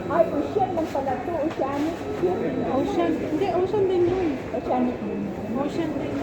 Ay, ocean lang pala to. Oceanic. Ocean. Hindi, ocean din yun. Oceanic din. Ocean din.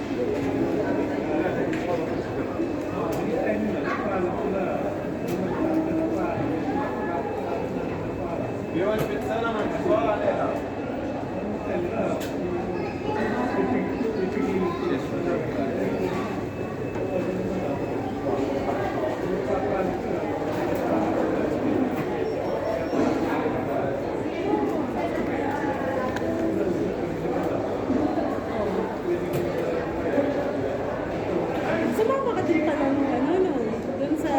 Sumama ka din pala nung ano, no? Doon sa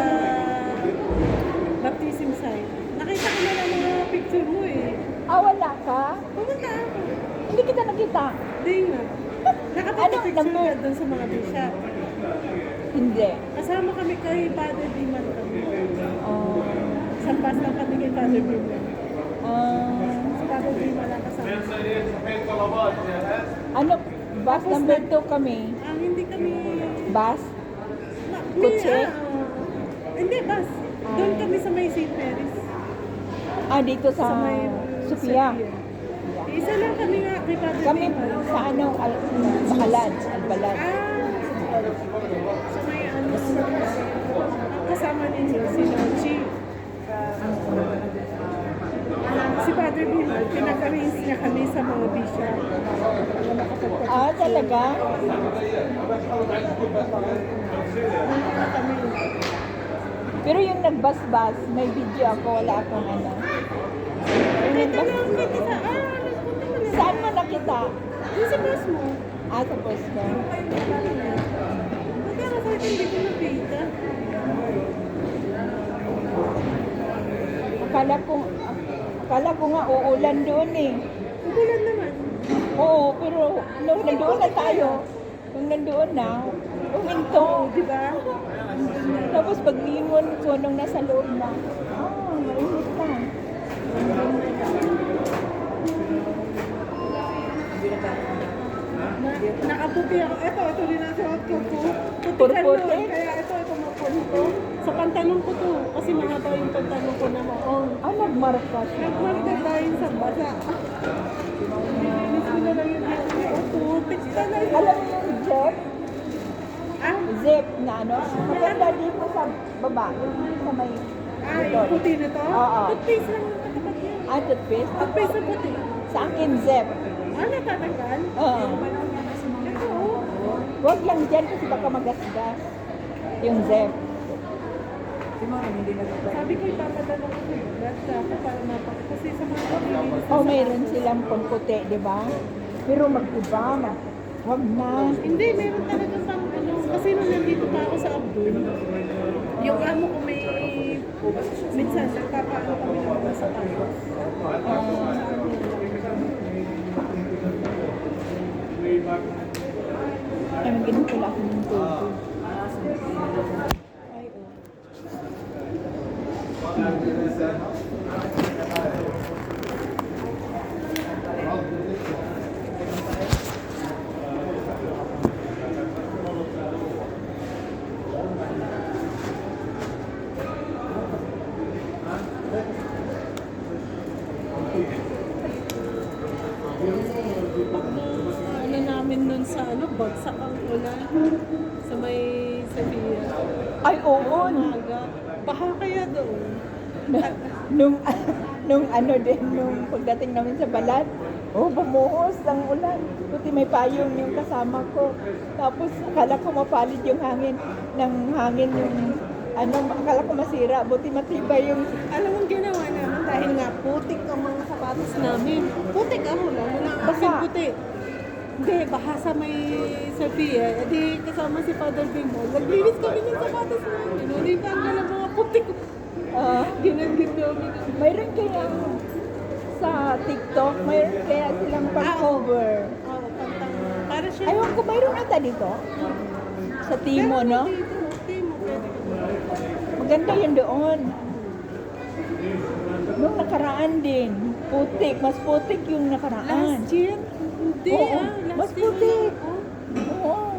baptism site. Nakita ko na lang mga picture mo eh. Ah, wala ka? Pumunta ako. Hindi kita nakita. Hindi nga. Nakapag-picture number? ka doon sa mga bishop. Hindi. Kasama kami kay Father Diman kami. Oh. Sampas lang kami kay Father Diman. Si Father Diman lang kasama. Ano? Bus number 2 kami. Hindi kami... Bus? May, Kotse? hindi, bus. Doon kami sa may St. Mary's. Ah, dito sa may Sophia. Isa lang kami nga kay Father Kami Diman. sa ano, Bahalad, Albalad. Sa may ano, ang kasama ninyo, si Nochi. Si Father Diman, pinag-arrange niya kami sa mga bishop. Ah, talaga? Kami. Pero yung nagbas-bas, may video ako, wala akong ano. Yung Ito nagbas, lang, kita sa, nagpunta mo na. saan mo nakita? Yung sa bus mo. Ah, sa post ko. Pero sa akin, hindi ko nakita. Akala ko nga uulan doon eh. Ubulan naman. Oo, pero nung nandoon na tayo, nung nandoon na, huminto. Di ba? Tapos paglingon ko nung nasa loob na, mainit na. Nakaputi ako. Ito rin ang suot ko po. Purputi? Kaya ito mapun ko. Sa pantalon ko to. Kasi mahaba yung pantalon ko na maong. Ah, nagmarka siya. Nagmarka dahil sa basa. Nilinis ko na lang yung dito. Oh, putik ka na. Alam mo yung Jeff? Ah? Zip na ano? Maganda dito sa baba. Sa may Yung puti na to? Oo. Toothpaste lang yung katapat niya. Ah, toothpaste? Toothpaste na puti. Sa akin, Zep. Natatanggal? Oo. Ito, oh. Huwag lang dyan kasi baka magasgas. Yung Zep. Sabi ko ipapadala ko sa brad ako para kasi sa mga pamilinis. Oh, mayroon silang pangputi, di ba? Pero mag-iba, huwag na. Hindi, meron talaga pang ano. Kasi nung nandito pa ako sa Abdul, yung amo ko may minsan nagpapaano kami ng mga sapatos. Ay, mag-inom pala ako ng tubig. Ay, oh. Ano namin nun sa ano, bagsak ang ulan sa may Sevilla. Ay, oo. Umaga. Baha kaya doon. nung, nung ano din, nung pagdating namin sa balat, oh, bumuhos ang ulan. Buti may payong yung kasama ko. Tapos, akala ko mapalid yung hangin. Nang hangin yung, ano, akala ko masira. Buti matibay yung, Alam mo ginawa namin dahil nga putik ang mga sapatos namin. Putik ako lang, wala Basa. aking puti. Hindi, baha sa may Sophia. Di kasama si Father Bingo. Naglinis kami ng sapatos namin. Hindi pa ang mga putik. Ginagin namin. mayroon kayang sa TikTok, mayroon kaya silang pang-cover. Oo, pantang. Para siya. Aywan ko, mayroon ata dito? Sa Timo, no? Timo, pwede ko. Maganda yun doon. Nung nakaraan din, putik. Mas putik yung nakaraan. Last year? Hindi Oo, last mas year putik. wala ako. Oo.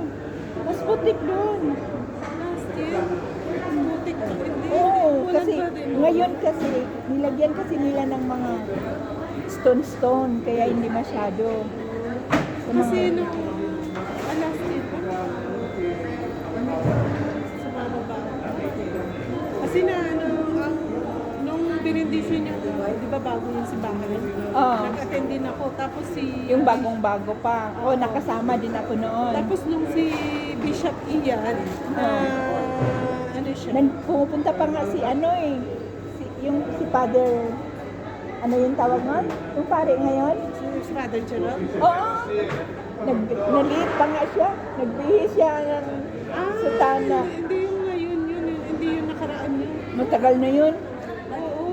Mas putik doon. Last year. Ngayon kasi, nilagyan kasi nila ng mga stone-stone, kaya hindi masyado. Sa Kasi mga- nung last year pa, sumababa. Kasi na ano, nung binindisyon niya, di ba bago yung simbahan? Oo. Nag-attend din ako. Tapos Yung bagong-bago pa. Nakasama din ako noon. Tapos nung si Bishop Ian, ano siya? Pumupunta pa nga si ano eh, si Father, ano yung tawag nun? Yung pare ngayon? Si Father Gerald. Oo. Naliit pa nga siya. Nagbihis siya ng sutana. Hindi yung ngayon yun, hindi yung nakaraan yun. Matagal na yun. Oo.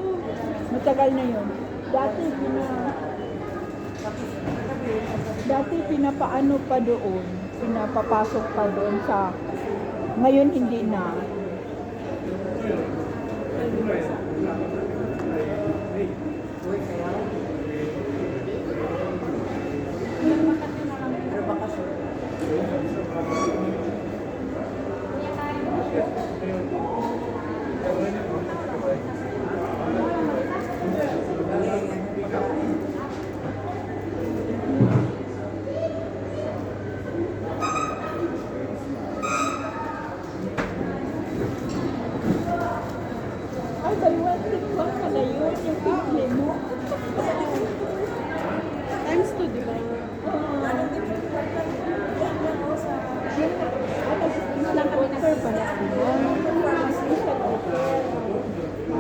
Matagal na yun. Dati pinapaano pa doon. Pinapapasok pa doon sa... Ngayon hindi na. Ay, by one thing ba pala yun? Yung pinili mo? Times 2, di ba? Lang offer pala sila. Special offer.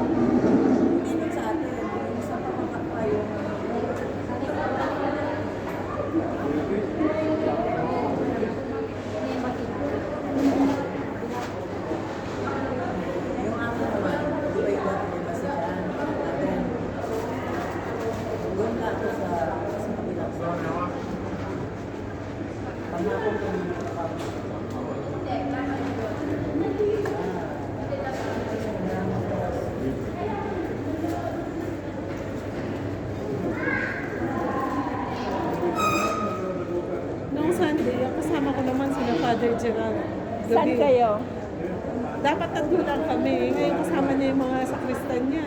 Noong Sunday, ang kasama ko naman sila Father Gerald. Saan Gabi. kayo? Dapat tatlo lang kami. Ngayon kasama niya yung mga sakristan niya.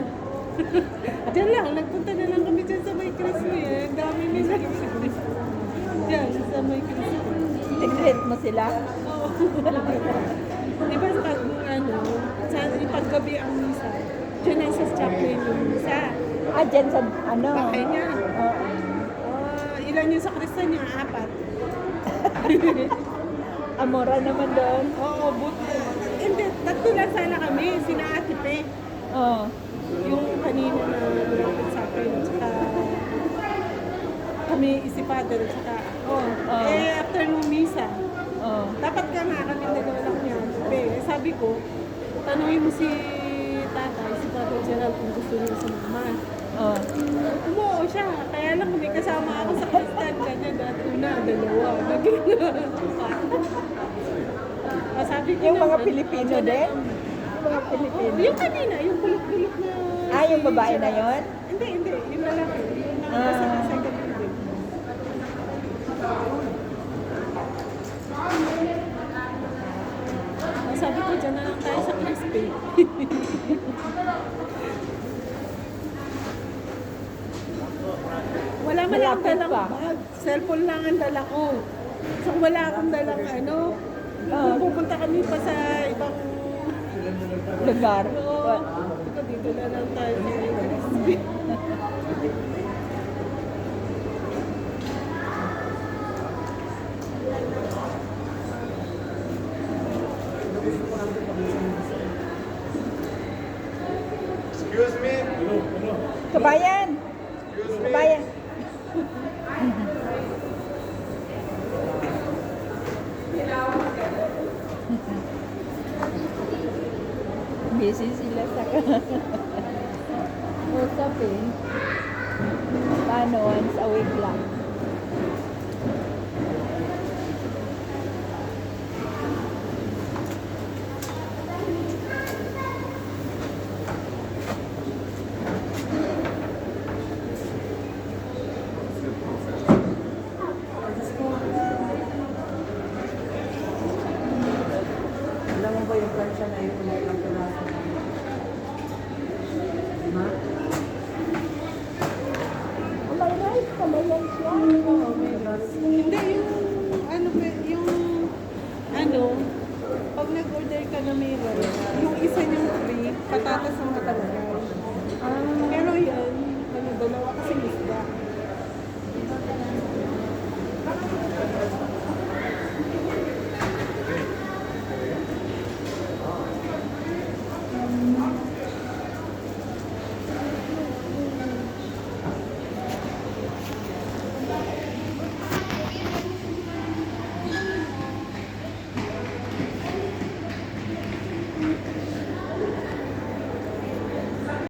Diyan lang, nagpunta na lang kami dyan sa may Crispy eh. Ang dami nila. Diyan, sa may Crispy. Tigret mo sila? Oo. Di ba pag ano, sa ipaggabi ang misa, diyan ang sa chaplain yung misa. Dyan sa ano? Bakay niya. Oo. Ilan yung sakristan niya? 4. Amora naman doon. Oo, buti. Hindi, tatlo lang sana kami. Sina Ate Pe. Oo. Yung kanina na lumapit sa akin, tsaka kami si Father, tsaka ako. After nung misa, Oo. dapat ka nga kami dalawa lang niya. Sabi ko, tanungin mo si tatay, si Father Gerald, kung gusto niya sa mama. Oo. Umuo siya, kaya lang may kasama ako sa kristal kanya dati una, dalawa. Naging sabi ko Yung mga naman, Pilipino din? Yung mga Pilipino. yung kanina, yung bulok-bulok na... Yung babae na yon? Hindi. Yung lalaki. Yung nasa second building. Sabi ko, dyan na lang tayo sa Crispy. Wala man lang Malapit dalang pa. bag. Cellphone lang ang dala ko. So wala akong dalang ano. Kung pupunta kami pa sa ibang Lugar. Oo. Ito, dito na lang tayo sa Crispy. Excuse me. Kabayan! Kabayan! Busy sila sa usap eh. Paano? Once a week lang. Alam mo ba yung plancha na yun? Ulit ng piraso. Panamera. Yung isa niyang free, patatas ang matalaga.